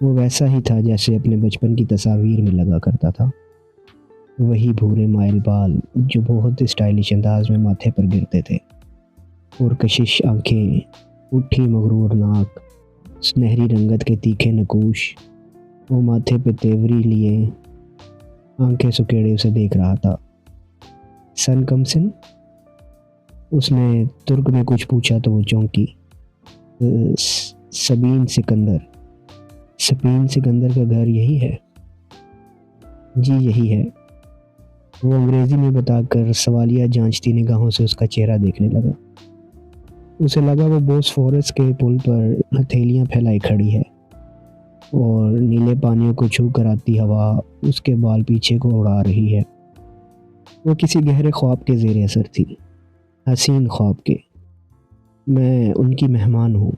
وہ ویسا ہی تھا جیسے اپنے بچپن کی تصاویر میں لگا کرتا تھا، وہی بھورے مائل بال جو بہت اسٹائلش انداز میں ماتھے پر گرتے تھے، اور کشش آنکھیں، اٹھی مغرور ناک، سنہری رنگت کے تیکھے نکوش۔ وہ ماتھے پہ تیوری لیے آنکھیں سکیڑے اسے دیکھ رہا تھا۔ سن کم سن، اس نے ترک میں کچھ پوچھا تو وہ چونکی۔ سبین سکندر کا گھر یہی ہے؟ جی یہی ہے، وہ انگریزی میں بتا کر سوالیہ جانچتی نگاہوں سے اس کا چہرہ دیکھنے لگا۔ اسے لگا وہ بوسفورس کے پل پر ہتھیلیاں پھیلائی کھڑی ہے، اور نیلے پانیوں کو چھو کر آتی ہوا اس کے بال پیچھے کو اڑا رہی ہے۔ وہ کسی گہرے خواب کے زیر اثر تھی، حسین خواب کے۔ میں ان کی مہمان ہوں،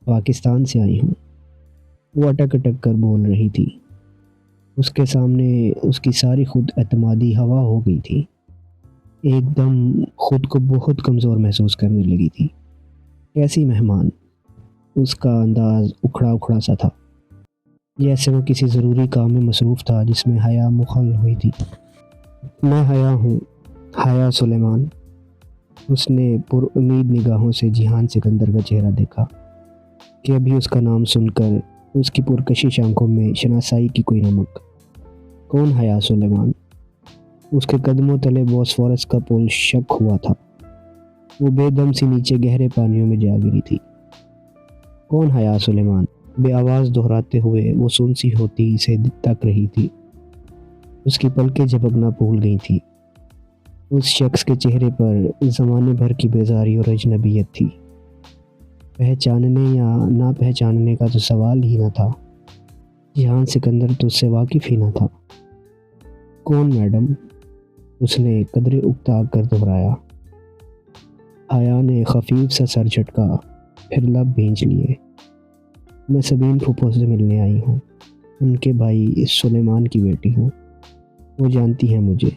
پاکستان سے آئی ہوں، وہ اٹک اٹک کر بول رہی تھی۔ اس کے سامنے اس کی ساری خود اعتمادی ہوا ہو گئی تھی، ایک دم خود کو بہت کمزور محسوس کرنے لگی تھی۔ کیسی مہمان؟ اس کا انداز اکھڑا اکھڑا سا تھا، جیسے وہ کسی ضروری کام میں مصروف تھا جس میں حیا مخل ہوئی تھی۔ میں حیا ہوں، حیا سلیمان۔ اس نے پر امید نگاہوں سے جہان سکندر کا چہرہ دیکھا کہ ابھی اس کا نام سن کر اس کی پرکشش آنکھوں میں شناسائی کی کوئی نمک۔ کون حیا سلیمان؟ اس کے قدموں تلے بوسفورس کا پل شک ہوا تھا، وہ بے دم سی نیچے گہرے پانیوں میں جا گری تھی۔ کون حیا سلیمان؟ بے آواز دہراتے ہوئے وہ سنسی ہوتی اسے تک رہی تھی۔ اس کی پلکیں جھپکنا بھول گئی تھی۔ اس شخص کے چہرے پر زمانے بھر کی بیزاری اور اجنبیت تھی۔ پہچاننے یا نہ پہچاننے کا تو سوال ہی نہ تھا، جہان سکندر تو اس سے واقف ہی نہ تھا۔ کون میڈم؟ اس نے قدرے اکتا کر دہرایا۔ حیا نے خفیف سا سر جھٹکا، پھر لب بھینچ لیے۔ میں سبین پھوپھو سے ملنے آئی ہوں، ان کے بھائی سلیمان کی بیٹی ہوں، وہ جانتی ہیں مجھے۔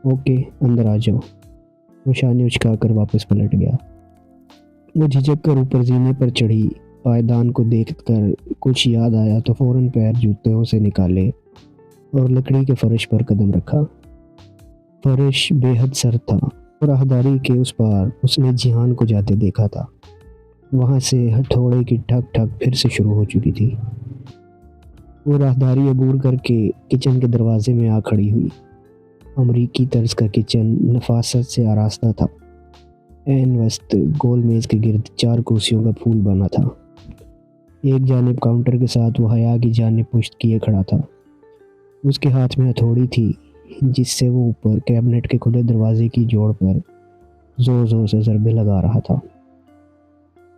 اوکے، اندر آ جاؤ۔ وہ شانے اچکا کر واپس پلٹ گیا۔ وہ جھجک کر اوپر زینے پر چڑھی، پائیدان کو دیکھ کر کچھ یاد آیا تو فوراً پیر جوتوں سے نکالے اور لکڑی کے فرش پر قدم رکھا۔ فرش بے حد سرد تھا، اور راہداری کے اس پار اس نے جہان کو جاتے دیکھا تھا۔ وہاں سے ہتھوڑے کی ٹھک ٹھک پھر سے شروع ہو چکی تھی۔ وہ راہداری عبور کر کے کچن کے دروازے میں آ کھڑی ہوئی۔ امریکی طرز کا کچن نفاست سے آراستہ تھا۔ عین وسط گول میز کے گرد 4 کرسیوں کا پھول بنا تھا۔ ایک جانب کاؤنٹر کے ساتھ وہ حیا کی جانب پشت کیے کھڑا تھا۔ اس کے ہاتھ میں ہتھوڑی تھی جس سے وہ اوپر کیبنٹ کے کھلے دروازے کی جوڑ پر زور زور سے ضربے لگا رہا تھا۔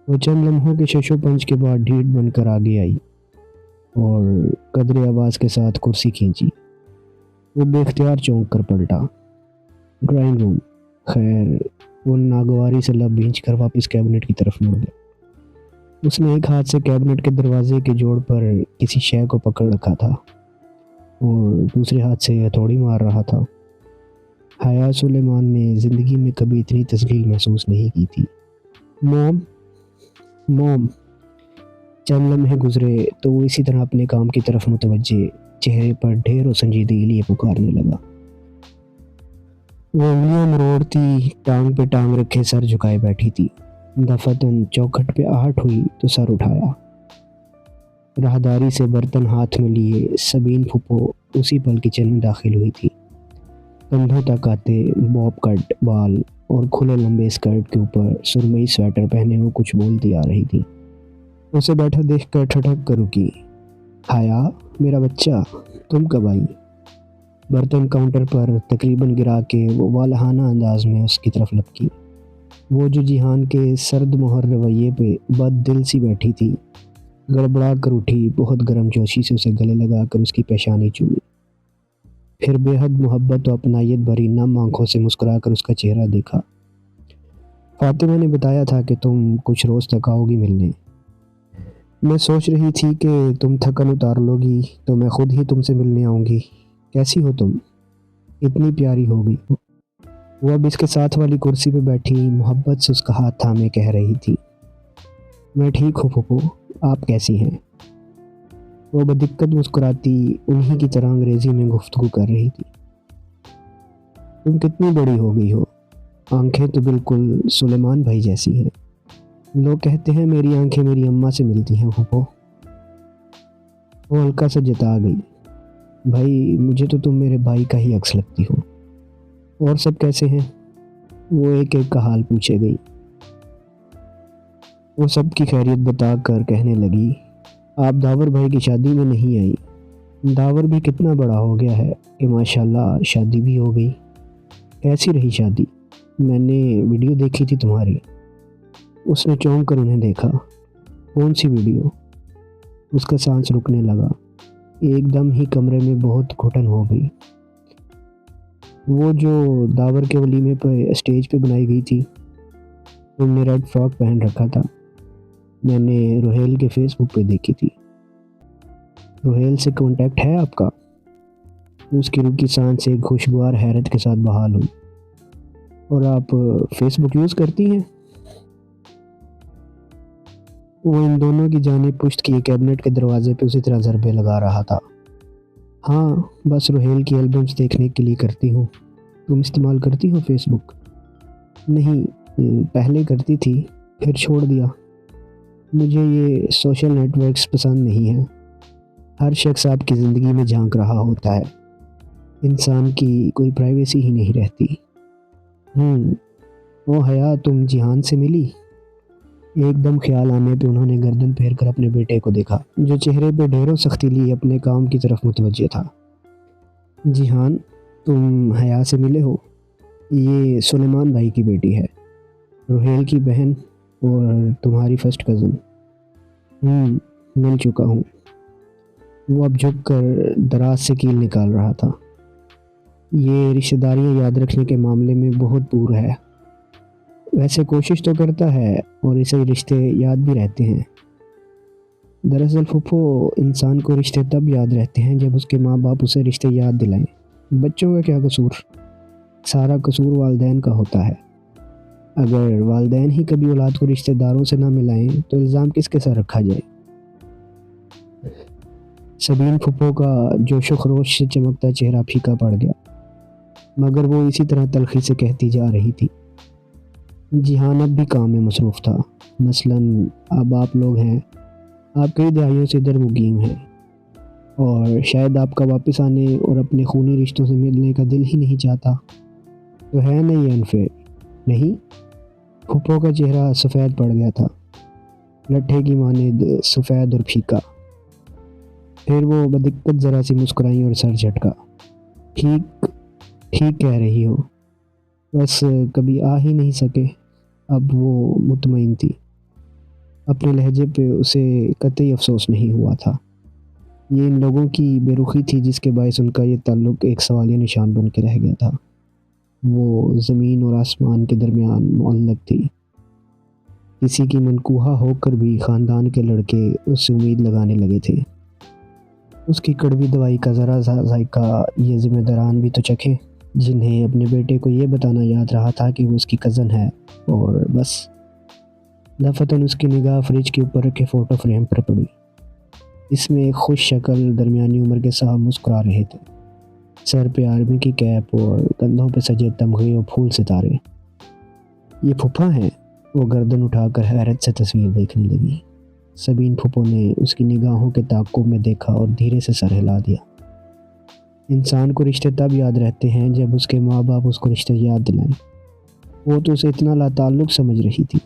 وہ چند لمحوں کے شش و پنج کے بعد ڈھیٹ بن کر آگے آئی اور قدرے آواز کے ساتھ کرسی کھینچی۔ وہ بے اختیار چونک کر پلٹا۔ Drawing room. خیر، وہ ناگواری سے لب بھینچ کر واپس کیبنٹ کی طرف مڑ گیا۔ اس نے ایک ہاتھ سے کیبنٹ کے دروازے کے جوڑ پر کسی شے کو پکڑ رکھا تھا اور دوسرے ہاتھ سے ہتھوڑی مار رہا تھا۔ حیا سلیمان نے زندگی میں کبھی اتنی تذلیل محسوس نہیں کی تھی۔ موم۔ چند لمحے گزرے تو وہ اسی طرح اپنے کام کی طرف متوجہ چہرے پر ڈھیر و سنجیدگی لیے پکارنے لگا۔ وہ انگلیاں مروڑتی ٹانگ پہ ٹانگ رکھے سر جھکائے بیٹھی تھی۔ دفتن چوکھٹ پہ آہٹ ہوئی تو سر اٹھایا۔ راہداری سے برتن ہاتھ میں لیے سبین پھوپھو اسی پل کچن میں داخل ہوئی تھی۔ کندھوں تک آتے بوب کٹ بال اور کھلے لمبے اسکرٹ کے اوپر سرمئی سویٹر پہنے وہ کچھ بولتی آ رہی تھی۔ اسے بیٹھا دیکھ کر ٹھٹک کر رکی۔ حیا، میرا بچہ، تم کب آئی؟ برتن کاؤنٹر پر تقریباً گرا کے وہ والہانہ انداز میں اس کی طرف لپکی۔ وہ جو جہان کے سرد مہر رویے پہ بد دل سی بیٹھی تھی، گڑبڑا کر اٹھی، بہت گرم جوشی سے اسے گلے لگا کر اس کی پیشانی چومی، پھر بے حد محبت و اپنائیت بھری نم آنکھوں سے مسکرا کر اس کا چہرہ دیکھا۔ فاطمہ نے بتایا تھا کہ تم کچھ روز تک آؤ گی ملنے۔ میں سوچ رہی تھی کہ تم تھکن اتار لو گی تو میں خود ہی تم سے ملنے آؤں گی۔ کیسی ہو تم؟ اتنی پیاری ہو گئی۔ وہ اب اس کے ساتھ والی کرسی پہ بیٹھی محبت سے اس کا ہاتھ تھامے کہہ رہی تھی، میں ٹھیک ہوں پھوپھو، آپ کیسی ہیں؟ وہ بدقت مسکراتی انہی کی طرح انگریزی میں گفتگو کر رہی تھی۔ تم کتنی بڑی ہو گئی ہو، آنکھیں تو بالکل سلیمان بھائی جیسی ہیں۔ لوگ کہتے ہیں میری آنکھیں میری اماں سے ملتی ہیں پھوپھو۔ وہ ہلکا سا جتا گئی۔ بھائی مجھے تو تم میرے بھائی کا ہی عکس لگتی ہو۔ اور سب کیسے ہیں؟ وہ ایک ایک کا حال پوچھے گئی۔ وہ سب کی خیریت بتا کر کہنے لگی، آپ داور بھائی کی شادی میں نہیں آئی؟ داور بھی کتنا بڑا ہو گیا ہے کہ ماشاءاللہ شادی بھی ہو گئی۔ کیسی رہی شادی؟ میں نے ویڈیو دیکھی تھی تمہاری۔ اس نے چونک کر انہیں دیکھا۔ کون سی ویڈیو؟ اس کا سانس رکنے لگا۔ ایک دم ہی کمرے میں بہت گھٹن ہو گئی۔ وہ جو داور کے ولیمے پہ اسٹیج پہ بنائی گئی تھی، تم نے ریڈ فراک پہن رکھا تھا۔ میں نے روہیل کے فیس بک پہ دیکھی تھی۔ روہیل سے کانٹیکٹ ہے آپ کا؟ اس کی رکی سانس ایک خوشگوار حیرت کے ساتھ بحال ہوئی۔ اور آپ فیس بک یوز کرتی ہیں؟ وہ ان دونوں کی جانب پشت کیے کیبنٹ کے دروازے پہ اسی طرح ضربے لگا رہا تھا۔ ہاں بس روہیل کی البمز دیکھنے کے لیے کرتی ہوں۔ تم استعمال کرتی ہو فیس بک؟ نہیں، پہلے کرتی تھی پھر چھوڑ دیا۔ مجھے یہ سوشل نیٹ ورکس پسند نہیں ہیں۔ ہر شخص آپ کی زندگی میں جھانک رہا ہوتا ہے، انسان کی کوئی پرائیویسی ہی نہیں رہتی۔ او حیا، تم جہان سے ملی؟ ایک دم خیال آنے پہ انہوں نے گردن پھیر کر اپنے بیٹے کو دیکھا، جو چہرے پہ ڈھیروں سختی لیے اپنے کام کی طرف متوجہ تھا۔ جہان، تم حیا سے ملے ہو؟ یہ سلیمان بھائی کی بیٹی ہے، روہیل کی بہن اور تمہاری فرسٹ کزن۔ مل چکا ہوں۔ وہ اب جھک کر دراز سے کیل نکال رہا تھا۔ یہ رشتہ داریاں یاد رکھنے کے معاملے میں بہت پور ہے۔ ویسے کوشش تو کرتا ہے اور اسے رشتے یاد بھی رہتے ہیں۔ دراصل پھوپھو، انسان کو رشتے تب یاد رہتے ہیں جب اس کے ماں باپ اسے رشتے یاد دلائیں۔ بچوں کا کیا قصور؟ سارا قصور والدین کا ہوتا ہے۔ اگر والدین ہی کبھی اولاد کو رشتہ داروں سے نہ ملائیں تو الزام کس کے سر رکھا جائے؟ سبین پھوپھو کا جوش و خروش سے چمکتا چہرہ پھیکا پڑ گیا، مگر وہ اسی طرح تلخی سے کہتی جا رہی تھی۔ جہان اب بھی کام میں مصروف تھا۔ مثلاً اب آپ لوگ ہیں، آپ کئی دہائیوں سے ادھر مقیم ہیں، اور شاید آپ کا واپس آنے اور اپنے خونی رشتوں سے ملنے کا دل ہی نہیں چاہتا، تو ہے نہیں یہ انفیئر؟ نہیں؟ پھوپھو کا چہرہ سفید پڑ گیا تھا، لٹھے کی مانند سفید اور پھیکا۔ پھر وہ بدقت ذرا سی مسکرائیں اور سر جھٹکا۔ ٹھیک کہہ رہی ہو، بس کبھی آ ہی نہیں سکے۔ اب وہ مطمئن تھی۔ اپنے لہجے پہ اسے قطعی افسوس نہیں ہوا تھا۔ یہ ان لوگوں کی بے رخی تھی جس کے باعث ان کا یہ تعلق ایک سوالیہ نشان بن کے رہ گیا تھا۔ وہ زمین اور آسمان کے درمیان معلق تھی۔ کسی کی منقوہہ ہو کر بھی خاندان کے لڑکے اس سے امید لگانے لگے تھے۔ اس کی کڑوی دوائی کا ذرا سا ذائقہ یہ ذمہ داران بھی تو چکھیں، جنہیں اپنے بیٹے کو یہ بتانا یاد رہا تھا کہ وہ اس کی کزن ہے، اور بس۔ دفتن اس کی نگاہ فریج کے اوپر رکھے فوٹو فریم پر پڑی۔ اس میں ایک خوش شکل درمیانی عمر کے صاحب مسکرا رہے تھے، سر پہ آرمی کی کیپ اور کندھوں پہ سجے تمغے اور پھول ستارے۔ یہ پھوپھا ہیں؟ وہ گردن اٹھا کر حیرت سے تصویر دیکھنے لگی۔ سبین پھوپھو نے اس کی نگاہوں کے تعاقب میں دیکھا اور دھیرے سے سر ہلا دیا۔ انسان کو رشتے تب یاد رہتے ہیں جب اس کے ماں باپ اس کو رشتے یاد دلائیں۔ وہ تو اسے اتنا لا تعلق سمجھ رہی تھی۔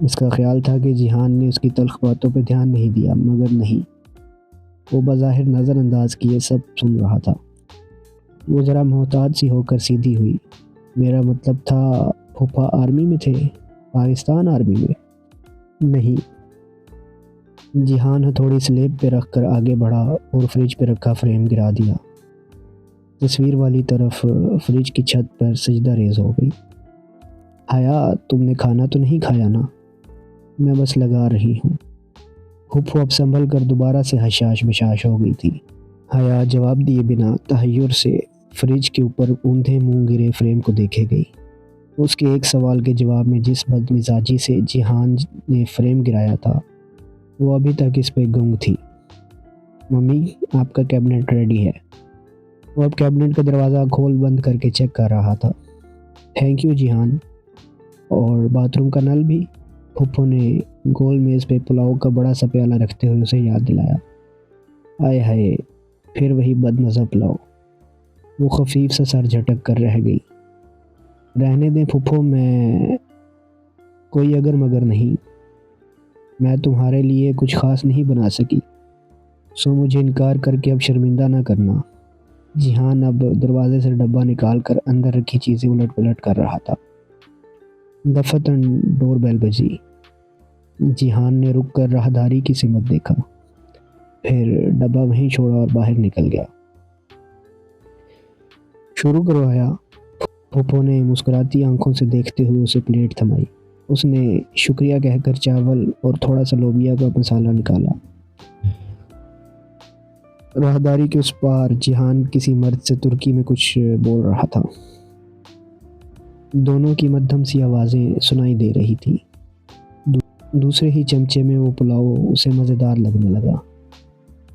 اس کا خیال تھا کہ جہان نے اس کی تلخ باتوں پہ دھیان نہیں دیا، مگر نہیں، وہ بظاہر نظر انداز کیے سب سن رہا تھا۔ وہ ذرا محتاط سی ہو کر سیدھی ہوئی۔ میرا مطلب تھا پھوپھا آرمی میں تھے، پاکستان آرمی میں؟ نہیں۔ جہان ہتھوڑی سلیب پہ رکھ کر آگے بڑھا اور فریج پہ رکھا فریم گرا دیا۔ تصویر والی طرف فریج کی چھت پر سجدہ ریز ہو گئی۔ حیا، تم نے کھانا تو نہیں کھایا نا؟ میں بس لگا رہی ہوں۔ پھوپھو اب سنبھل کر دوبارہ سے حشاش بشاش ہو گئی تھی۔ حیا جواب دیے بنا تحیر سے فریج کے اوپر اوندھے منہ گرے فریم کو دیکھے گئی۔ اس کے ایک سوال کے جواب میں جس بد مزاجی سے جہان نے فریم گرایا تھا، وہ ابھی تک اس پہ گنگ تھی۔ ممی آپ کا کیبنٹ ریڈی ہے۔ وہ اب کیبنٹ کا دروازہ کھول بند کر کے چیک کر رہا تھا۔ Thank you Jehan. اور باتھ روم کا نل بھی؟ پھپھو نے گول میز پہ پلاؤ کا بڑا سا پیالہ رکھتے ہوئے اسے یاد دلایا۔ آئے ہائے، پھر وہی بد مزہ پلاؤ۔ وہ خفیف سا سر جھٹک کر رہ گئی۔ رہنے دیں پھپھو، میں کوئی اگر مگر نہیں، میں تمہارے لیے کچھ خاص نہیں بنا سکی، سو مجھے انکار کر کے اب شرمندہ نہ کرنا۔ جیہان اب دروازے سے ڈبہ نکال کر اندر رکھی چیزیں الٹ پلٹ کر رہا تھا۔ دفتن ڈور بیل بجی۔ جیہان نے رک کر راہداری کی سمت دیکھا، پھر ڈبہ وہیں چھوڑا اور باہر نکل گیا۔ شروع کرو آیا۔ پھپھو نے مسکراتی آنکھوں سے دیکھتے ہوئے اسے پلیٹ تھمائی۔ اس نے شکریہ کہہ کر چاول اور تھوڑا سا لوبیا کا مسالہ نکالا۔ راہداری کے اس پار جیہان کسی مرد سے ترکی میں کچھ بول رہا تھا۔ دونوں کی مدھم سی آوازیں سنائی دے رہی تھی۔ دوسرے ہی چمچے میں وہ پلاؤ اسے مزیدار لگنے لگا۔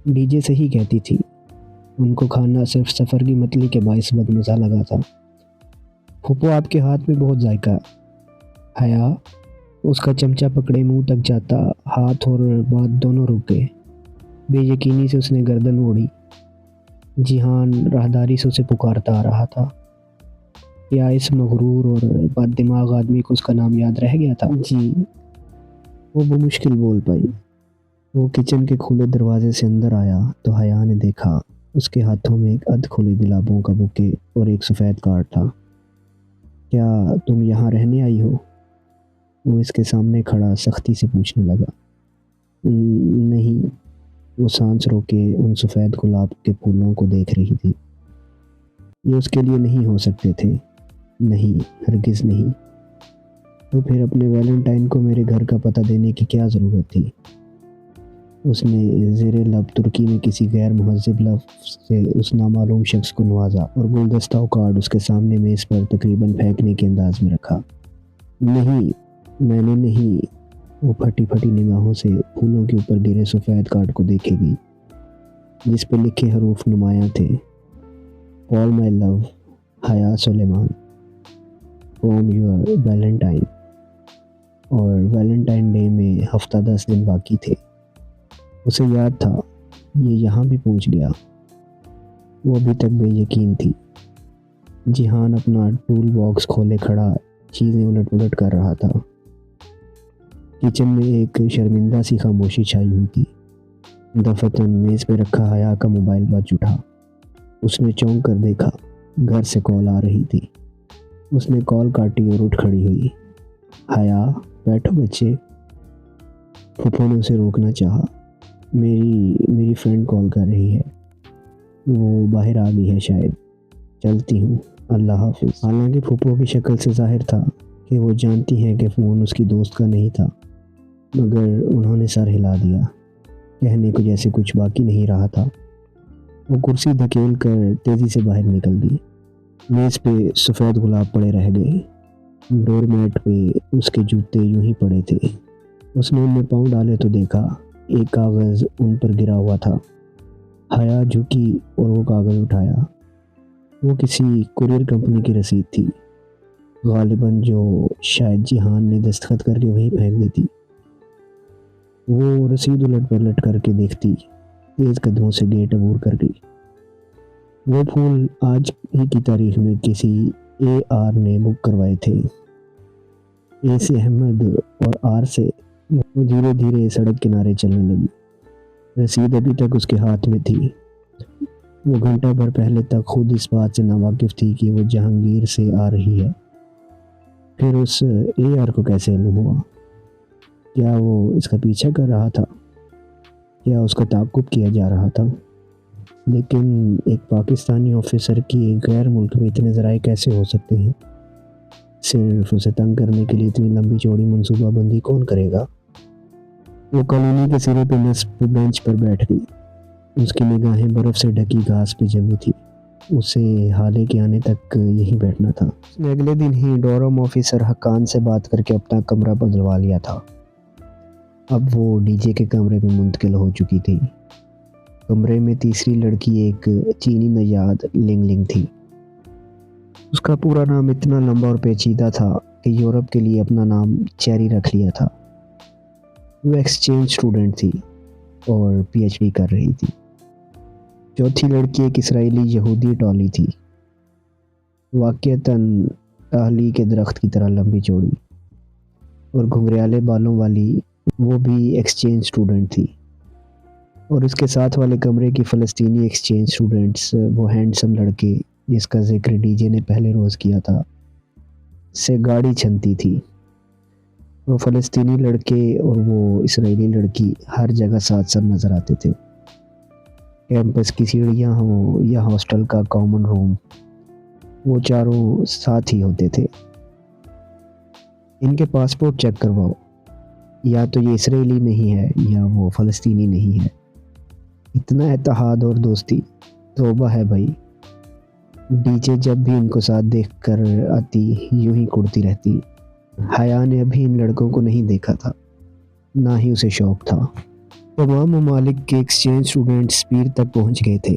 ڈی جے صحیح کہتی تھی، ان کو کھانا صرف سفر کی متلی کے باعث بد مزہ لگا تھا۔ پھپھو آپ کے ہاتھ میں بہت ذائقہ۔ حیا اس کا چمچہ پکڑے منہ تک جاتا، ہاتھ اور بات دونوں رک گئے۔ بے یقینی سے اس نے گردن اوڑھی۔ جیہان راہداری سے اسے پکارتا آ رہا تھا۔ کیا اس مغرور اور بد دماغ آدمی کو اس کا نام یاد رہ گیا تھا؟ جی، وہ بمشکل بول پائی۔ وہ کچن کے کھلے دروازے سے اندر آیا تو حیا نے دیکھا اس کے ہاتھوں میں ایک ادھ کھلی گلابوں کا بوکے اور ایک سفید کارڈ تھا۔ کیا تم یہاں رہنے آئی ہو؟ وہ اس کے سامنے کھڑا سختی سے پوچھنے لگا۔ نہیں۔ وہ سانس روکے ان سفید گلاب کے پھولوں کو دیکھ رہی تھی۔ یہ اس کے لیے نہیں ہو سکتے تھے۔ نہیں، ہرگز نہیں۔ تو پھر اپنے ویلنٹائن کو میرے گھر کا پتہ دینے کی کیا ضرورت تھی؟ اس نے زیر لب ترکی میں کسی غیر مہذب لفظ سے اس نامعلوم شخص کو نوازا اور گلدستہ و کارڈ اس کے سامنے میز پر تقریباً پھینکنے کے انداز میں رکھا۔ نہیں، میں نے نہیں۔ وہ پھٹی پھٹی نگاہوں سے پھولوں کے اوپر گرے سفید کارڈ کو دیکھے گئی، جس پہ لکھے حروف نمایاں تھے۔ آل مائی لو، حیا سلیمان، فرام یور ویلنٹائن۔ اور ویلنٹائن ڈے میں ہفتہ 10 دن باقی تھے۔ اسے یاد تھا یہ یہاں بھی پہنچ گیا۔ وہ ابھی تک بے یقین تھی۔ جیہان اپنا ٹول باکس کھولے کھڑا چیزیں الٹ پلٹ کر رہا تھا۔ کچن میں ایک شرمندہ سی خاموشی چھائی ہوئی تھی۔ دفتن میز پہ رکھا حیا کا موبائل بج اٹھا۔ اس نے چونک کر دیکھا، گھر سے کال آ رہی تھی۔ اس نے کال کاٹی اور اٹھ کھڑی ہوئی۔ حیا بیٹھو بچے۔ پھپھو نے اسے روکنا چاہا۔ میری فرینڈ کال کر رہی ہے، وہ باہر آ گئی ہے شاید، چلتی ہوں، اللہ حافظ۔ حالانکہ پھپھو کی شکل سے ظاہر تھا کہ وہ جانتی ہیں کہ فون اس کی دوست کا نہیں تھا، مگر انہوں نے سر ہلا دیا، کہنے کو جیسے کچھ باقی نہیں رہا تھا۔ وہ کرسی دھکیل کر تیزی سے باہر نکل گئی۔ میز پہ سفید گلاب پڑے رہ گئے۔ ڈور میٹ پہ اس کے جوتے یوں ہی پڑے تھے۔ اس نے ان میں پاؤں ڈالے تو دیکھا ایک کاغذ ان پر گرا ہوا تھا۔ حیا جھکی اور وہ کاغذ اٹھایا۔ وہ کسی کوریئر کمپنی کی رسید تھی، غالباً جو شاید جیہان نے دستخط کر کے وہیں پھینک دی تھی۔ وہ رسید الٹ پلٹ کر کے دیکھتی، تیز قدموں سے گیٹ عبور کر گئی۔ وہ پھول آج ہی کی تاریخ میں کسی AR نے بک کروائے تھے۔ A سے احمد اور R سے۔ وہ دھیرے دھیرے سڑک کنارے چلنے لگی۔ رسید ابھی تک اس کے ہاتھ میں تھی۔ وہ گھنٹہ بھر پہلے تک خود اس بات سے ناواقف تھی کہ وہ جہانگیر سے آ رہی ہے، پھر اس AR کو کیسے علم ہوا؟ کیا وہ اس کا پیچھا کر رہا تھا؟ کیا اس کا تعاقب کیا جا رہا تھا؟ لیکن ایک پاکستانی آفیسر کی غیر ملک میں اتنے ذرائع کیسے ہو سکتے ہیں؟ صرف اسے تنگ کرنے کے لیے اتنی لمبی چوڑی منصوبہ بندی کون کرے گا؟ وہ کالونی کے سرے پہ نصب بینچ پر بیٹھ گئی۔ اس کی نگاہیں برف سے ڈھکی گھاس پہ جمی تھی۔ اسے حالے کے آنے تک یہیں بیٹھنا تھا۔ اس نے اگلے دن ہی ڈورم آفیسر حقان سے بات کر کے اپنا کمرہ بدلوا لیا تھا۔ اب وہ ڈی جے کے کمرے میں منتقل ہو چکی تھی۔ کمرے میں تیسری لڑکی ایک چینی نژاد لنگ لنگ تھی۔ اس کا پورا نام اتنا لمبا اور پیچیدہ تھا کہ یورپ کے لیے اپنا نام چیری رکھ لیا تھا۔ وہ ایکسچینج اسٹوڈنٹ تھی اور پی ایچ ڈی کر رہی تھی۔ چوتھی لڑکی ایک اسرائیلی یہودی ٹولی تھی، واقعتاً ٹہلی کے درخت کی طرح لمبی چوڑی اور گھنگریالے بالوں والی۔ وہ بھی ایکسچینج اسٹوڈنٹ تھی، اور اس کے ساتھ والے کمرے کی فلسطینی ایکسچینج اسٹوڈنٹس وہ ہینڈسم لڑکے جس کا ذکر ڈی جے نے پہلے روز کیا تھا سے گاڑی چھنتی تھی۔ وہ فلسطینی لڑکے اور وہ اسرائیلی لڑکی ہر جگہ ساتھ ساتھ نظر آتے تھے، کیمپس کی سیڑھیاں ہوں یا ہاسٹل کا کامن روم، وہ چاروں ساتھ ہی ہوتے تھے۔ ان کے پاسپورٹ چیک کرواؤ، یا تو یہ اسرائیلی نہیں ہے یا وہ فلسطینی نہیں ہے۔ اتنا اتحاد اور دوستی، توبہ ہے بھائی۔ ڈی جے جب بھی ان کو ساتھ دیکھ کر آتی یوں ہی کڑتی رہتی۔ حیا نے ابھی ان لڑکوں کو نہیں دیکھا تھا، نہ ہی اسے شوق تھا۔ تمام ممالک کے ایکسچینج اسٹوڈنٹس پیر تک پہنچ گئے تھے۔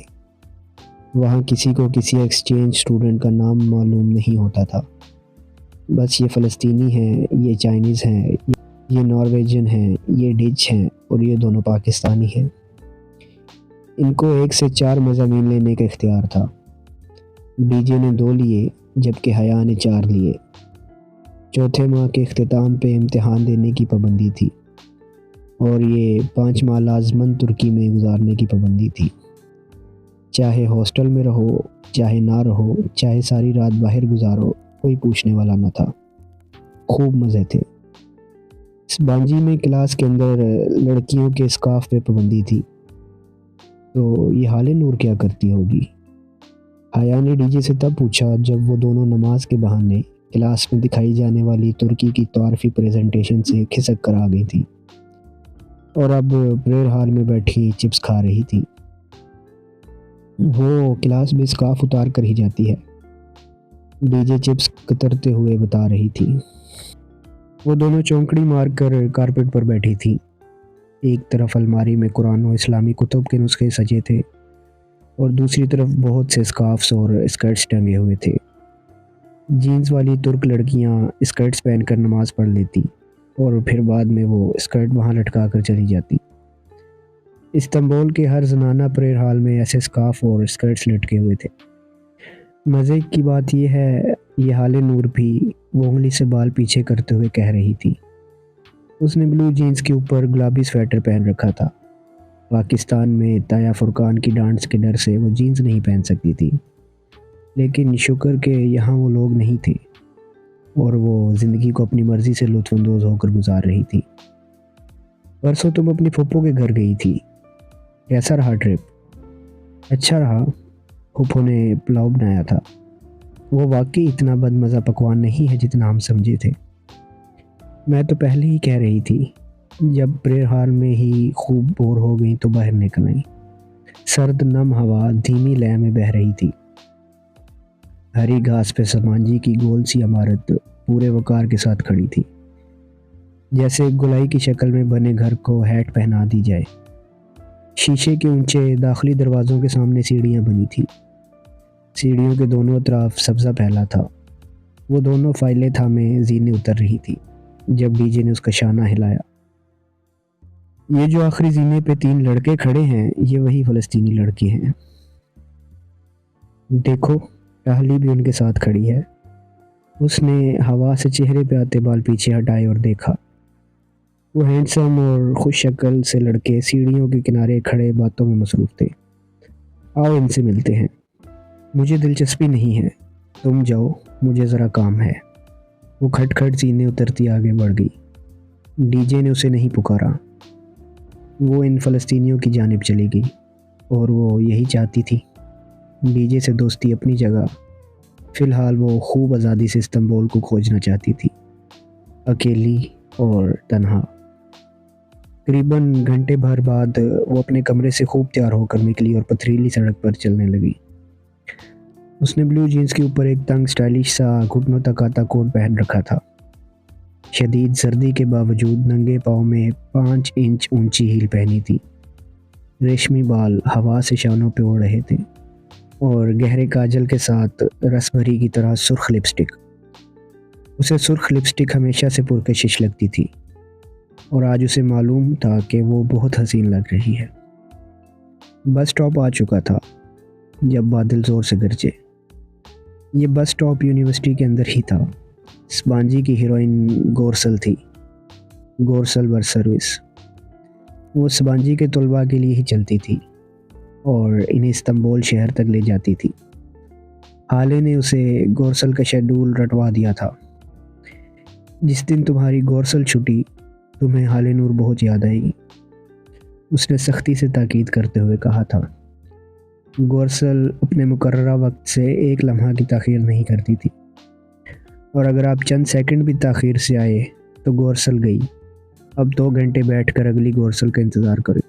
وہاں کسی کو کسی ایکسچینج اسٹوڈنٹ کا نام معلوم نہیں ہوتا تھا، بس یہ فلسطینی ہیں، یہ چائنیز ہیں، یہ نارویجن ہیں، یہ ڈچ ہیں اور یہ دونوں پاکستانی ہیں۔ ان کو 1 سے 4 مضامین لینے کا اختیار تھا۔ ڈی جے نے 2 لیے جبکہ حیا نے 4 لیے۔ چوتھے ماہ کے اختتام پہ امتحان دینے کی پابندی تھی، اور یہ 5 ماہ لازماً ترکی میں گزارنے کی پابندی تھی۔ چاہے ہاسٹل میں رہو، چاہے نہ رہو، چاہے ساری رات باہر گزارو، کوئی پوچھنے والا نہ تھا۔ خوب مزے تھے۔ اس بانجی میں کلاس کے اندر لڑکیوں کے اسکارف پہ پابندی تھی، تو یہ حال نور کیا کرتی ہوگی؟ حیا نے ڈی جے سے تب پوچھا جب وہ دونوں نماز کے بہانے کلاس میں دکھائی جانے والی ترکی کی تعارفی پریزنٹیشن سے کھسک کر آ گئی تھی، اور اب پریئر ہال میں بیٹھی چپس کھا رہی تھی۔ وہ کلاس میں اسکارف اتار کر ہی جاتی ہے، ڈی جے چپس کترتے ہوئے بتا رہی تھی۔ وہ دونوں چونکڑی مار کر کارپٹ پر بیٹھی تھی۔ ایک طرف الماری میں قرآن و اسلامی کتب کے نسخے سجے تھے، اور دوسری طرف بہت سے اسکارفس اور اسکرٹس ٹنگے ہوئے تھے۔ جینز والی ترک لڑکیاں اسکرٹس پہن کر نماز پڑھ لیتی، اور پھر بعد میں وہ اسکرٹ وہاں لٹکا کر چلی جاتی۔ استنبول کے ہر زنانہ پریئر ہال میں ایسے اسکارف اور اسکرٹس لٹکے ہوئے تھے۔ مزے کی بات یہ ہے، یہ حال نور بھی وہ انگلی سے بال پیچھے کرتے ہوئے کہہ رہی تھی۔ اس نے بلو جینز کے اوپر گلابی سویٹر پہن رکھا تھا۔ پاکستان میں تایا فرقان کی ڈانٹس کے ڈر سے وہ جینز نہیں پہن سکتی تھی، لیکن شکر کہ یہاں وہ لوگ نہیں تھے، اور وہ زندگی کو اپنی مرضی سے لطف اندوز ہو کر گزار رہی تھی۔ پرسوں تم اپنی پھپھو کے گھر گئی تھی، کیسا رہا ٹرپ؟ اچھا رہا، پھپھو نے پلاؤ بنایا تھا۔ وہ واقعی اتنا بد مزہ پکوان نہیں ہے جتنا ہم سمجھے تھے۔ میں تو پہلے ہی کہہ رہی تھی، جب پریئر ہال میں ہی خوب بور ہو گئی تو باہر نکل آئیں۔ سرد نم ہوا دھیمی لے میں بہہ رہی تھی۔ ہری گھاس پہ سمانجی کی گول سی عمارت پورے وقار کے ساتھ کھڑی تھی، جیسے گولائی کی شکل میں بنے گھر کو ہیٹ پہنا دی جائے۔ شیشے کے اونچے داخلی دروازوں کے سامنے سیڑھیاں بنی تھی۔ سیڑھیوں کے دونوں اطراف سبزہ پھیلا تھا۔ وہ دونوں فائلیں تھامے زینے اتر رہی تھی جب ڈی جے نے اس کا شانہ ہلایا۔ یہ جو آخری زینے پہ 3 لڑکے کھڑے ہیں، یہ وہی فلسطینی لڑکے ہیں۔ دیکھو، ٹہلی بھی ان کے ساتھ کھڑی ہے۔ اس نے ہوا سے چہرے پہ آتے بال پیچھے ہٹائے اور دیکھا۔ وہ ہینڈسم اور خوش شکل سے لڑکے سیڑھیوں کے کنارے کھڑے باتوں میں مصروف تھے۔ آؤ ان سے ملتے ہیں۔ مجھے دلچسپی نہیں ہے، تم جاؤ، مجھے ذرا کام ہے۔ وہ کھٹ کھٹ سینے اترتی آگے بڑھ گئی۔ ڈی جے نے اسے نہیں پکارا۔ وہ ان فلسطینیوں کی جانب چلی گئی، اور وہ یہی چاہتی تھی۔ ڈی جے سے دوستی اپنی جگہ، فی الحال وہ خوب آزادی سے استنبول کو کھوجنا چاہتی تھی، اکیلی اور تنہا۔ قریباً گھنٹے بھر بعد وہ اپنے کمرے سے خوب تیار ہو کر نکلی اور پتھریلی سڑک پر چلنے لگی۔ اس نے بلو جینز کے اوپر ایک تنگ سٹائلش سا گھٹنوں تک آتا کوٹ پہن رکھا تھا۔ شدید سردی کے باوجود ننگے پاؤں میں 5 انچ اونچی ہیل پہنی تھی۔ ریشمی بال ہوا سے شانوں پہ اڑ رہے تھے اور گہرے کاجل کے ساتھ رس بھری کی طرح سرخ لپسٹک. اسے سرخ لپسٹک ہمیشہ سے پرکشش لگتی تھی اور آج اسے معلوم تھا کہ وہ بہت حسین لگ رہی ہے. بس سٹاپ آ چکا تھا جب بادل زور سے گرجے. یہ بس سٹاپ یونیورسٹی کے اندر ہی تھا. سبانجی کی ہیروئن گورسل تھی. گورسل بس سروس. وہ سبانجی کے طلباء کے لیے ہی چلتی تھی اور انہیں استنبول شہر تک لے جاتی تھی. حالے نے اسے گورسل کا شیڈول رٹوا دیا تھا. جس دن تمہاری گورسل چھٹی تمہیں حالے نور بہت یاد آئے گی، اس نے سختی سے تاکید کرتے ہوئے کہا تھا. گورسل اپنے مقررہ وقت سے ایک لمحہ کی تاخیر نہیں کرتی تھی، اور اگر آپ چند سیکنڈ بھی تاخیر سے آئے تو گورسل گئی. اب 2 گھنٹے بیٹھ کر اگلی گورسل کا انتظار کرو.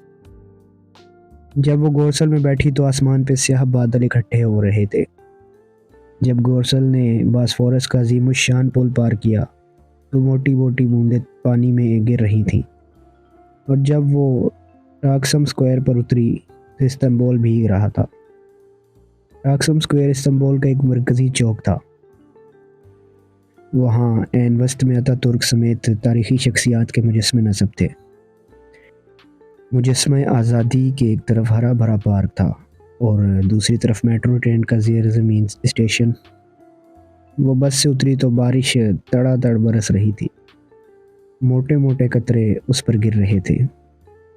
جب وہ گورسل میں بیٹھی تو آسمان پہ سیاہ بادل اکٹھے ہو رہے تھے. جب گورسل نے باسفورس کا عظیم الشان پل پار کیا تو موٹی موٹی بوندیں پانی میں گر رہی تھیں، اور جب وہ ٹاکسم اسکوائر پر اتری تو استنبول بھیگ رہا تھا. ٹاکسم اسکوائر استنبول کا ایک مرکزی چوک تھا. وہاں عین وسط میں اتا ترک سمیت تاریخی شخصیات کے مجسمے نصب تھے. مجسمہ آزادی کے ایک طرف ہرا بھرا پارک تھا اور دوسری طرف میٹرو ٹرین کا زیر زمین اسٹیشن. وہ بس سے اتری تو بارش تڑا تڑ برس رہی تھی. موٹے موٹے قطرے اس پر گر رہے تھے.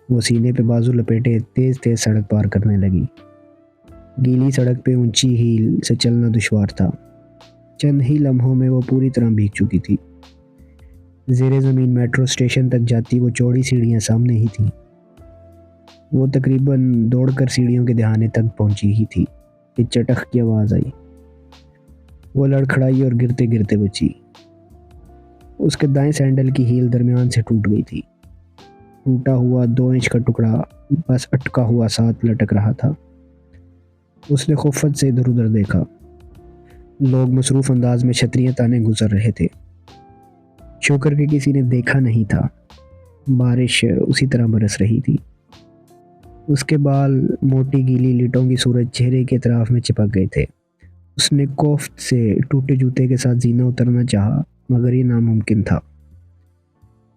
وہ سینے پہ بازو لپیٹے تیز تیز سڑک پار کرنے لگی. گیلی سڑک پہ اونچی ہیل سے چلنا دشوار تھا. چند ہی لمحوں میں وہ پوری طرح بھیگ چکی تھی. زیر زمین میٹرو اسٹیشن تک جاتی وہ چوڑی سیڑھیاں سامنے ہی تھیں. وہ تقریباً دوڑ کر سیڑھیوں کے دہانے تک پہنچی ہی تھی کہ چٹخ کی آواز آئی. وہ لڑکھڑائی اور گرتے گرتے بچی. اس کے دائیں سینڈل کی ہیل درمیان سے ٹوٹ گئی تھی. ٹوٹا ہوا 2 انچ کا ٹکڑا بس اٹکا ہوا ساتھ لٹک رہا تھا. اس نے خفت سے ادھر ادھر دیکھا. لوگ مصروف انداز میں چھتریاں تانے گزر رہے تھے. شکر کہ کسی نے دیکھا نہیں تھا. بارش اسی طرح برس رہی تھی. اس کے بال موٹی گیلی لٹوں کی صورت چہرے کے اطراف میں چپک گئے تھے. اس نے کوفت سے ٹوٹے جوتے کے ساتھ زینہ اترنا چاہا مگر یہ ناممکن تھا.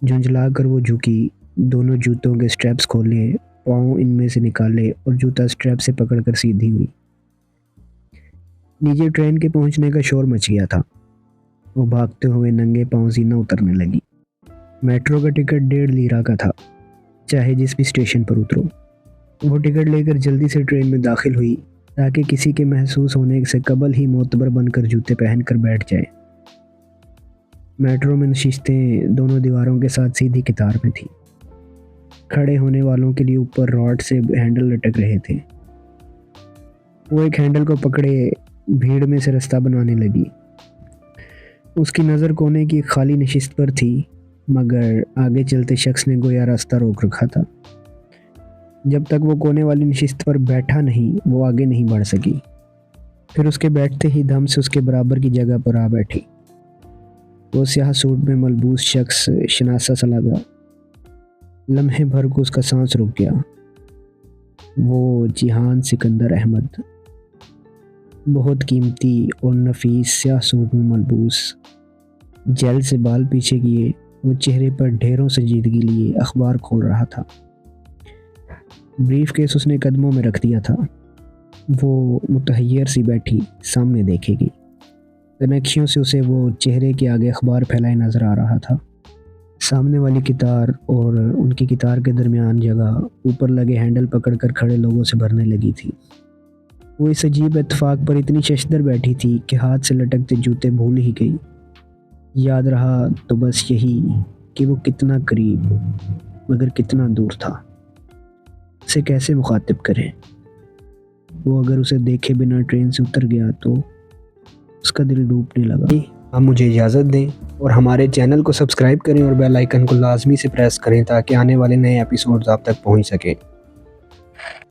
جھنجھلا کر وہ جھکی. دونوں جوتوں کے سٹریپس کھولے، پاؤں ان میں سے نکالے اور جوتا سٹریپ سے پکڑ کر سیدھی ہوئی. نیچے ٹرین کے پہنچنے کا شور مچ گیا تھا. وہ بھاگتے ہوئے ننگے پاؤں زینہ اترنے لگی. میٹرو کا ٹکٹ 1.5 لیرہ کا تھا، چاہے جس بھی اسٹیشن پر اترو. وہ ٹکٹ لے کر جلدی سے ٹرین میں داخل ہوئی تاکہ کسی کے محسوس ہونے سے قبل ہی معتبر بن کر جوتے پہن کر بیٹھ جائے. میٹرو میں نشستیں دونوں دیواروں کے ساتھ سیدھی قطار میں تھیں. کھڑے ہونے والوں کے لیے اوپر راڈ سے ہینڈل لٹک رہے تھے. وہ ایک ہینڈل کو پکڑے بھیڑ میں سے رستہ بنانے لگی. اس کی نظر کونے کی ایک خالی نشست پر تھی مگر آگے چلتے شخص نے گویا راستہ روک رکھا تھا. جب تک وہ کونے والی نشست پر بیٹھا نہیں وہ آگے نہیں بڑھ سکی. پھر اس کے بیٹھتے ہی دم سے اس کے برابر کی جگہ پر آ بیٹھی. وہ سیاہ سوٹ میں ملبوس شخص شناسا سا لگا. لمحے بھر کو اس کا سانس رک گیا. وہ جہان سکندر احمد، بہت قیمتی اور نفیس سیاہ سوٹ میں ملبوس، جیل سے بال پیچھے کیے، وہ چہرے پر ڈھیروں سنجیدگی لیے اخبار کھول رہا تھا. بریف کیس اس نے قدموں میں رکھ دیا تھا. وہ متحیر سی بیٹھی سامنے دیکھے گی. تنکیوں سے اسے وہ چہرے کے آگے اخبار پھیلائے نظر آ رہا تھا. سامنے والی قطار اور ان کی قطار کے درمیان جگہ اوپر لگے ہینڈل پکڑ کر کھڑے لوگوں سے بھرنے لگی تھی. وہ اس عجیب اتفاق پر اتنی ششدر بیٹھی تھی کہ ہاتھ سے لٹکتے جوتے بھول ہی گئی. یاد رہا تو بس یہی کہ وہ کتنا قریب مگر کتنا دور تھا. اسے کیسے مخاطب کرے؟ وہ اگر اسے دیکھے بنا ٹرین سے اتر گیا تو اس کا دل ڈوبنے لگا. آپ مجھے اجازت دیں اور ہمارے چینل کو سبسکرائب کریں اور بیل آئیکن کو لازمی سے پریس کریں تاکہ آنے والے نئے ایپیسوڈز آپ تک پہنچ سکیں.